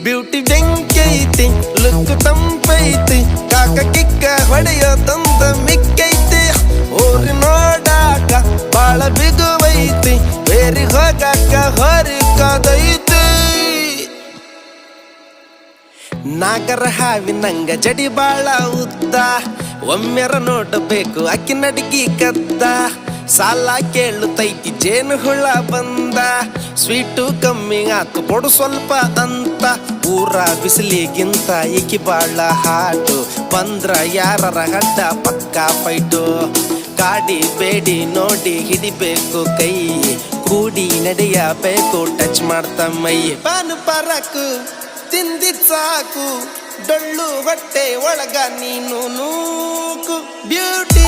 beauty ಬೆಂಕೈತಿ look ತಂಪೈತಿ ಕಾಕ ಕಿಕ್ಕ ಹೊಡೆಯೋ ತಂದ ಮಿಕ್ಕೈತಿ ಊರಿ ನೋಡಾಕ ಬಾಳ ಬಿಗುವೈತಿ ಬೇರಿ ಹೋಗಾಕ ಹೊರಿ ಕಾದೈತಿ ನಾಗರ ಹಾವಿನಂಗ ಜಡಿ ಬಾಳ ಉದ್ದ ಒಮ್ಮೆರ ನೋಡಬೇಕು ಅಕ್ಕಿ ನಡಿಗಿ ಕದ್ದ ಸಾಲ ಕೇಳುತ್ತೈತಿ ಜೇನು ಹುಳ ಬಂದ ಸ್ವೀಟು ಕಮ್ಮಿ ಆತು ಕೊಡು ಸ್ವಲ್ಪ ಅಂತ ಊರ ಬಿಸಿಲಿಗಿಂತ ಏಕಿ ಬಾಳ ಹಾಟು ಬಂದ್ರ ಯಾರರ ಹಡ್ಡ ಪಕ್ಕ ಫೈಟು ಕಾಡಿ ಬೇಡಿ ನೋಡಿ ಹಿಡಿಬೇಕು ಕೈ ಕೂಡಿ ನಡೆಯಬೇಕು ಟಚ್ ಮಾಡ್ತ ಮೈ ಪಾನು ಪರಕು ತಿಂದಿದ್ ಸಾಕು ಡೊಳ್ಳು ಹೊಟ್ಟೆ ಒಳಗ ನೀನು ನೂಕು ಬ್ಯೂಟಿ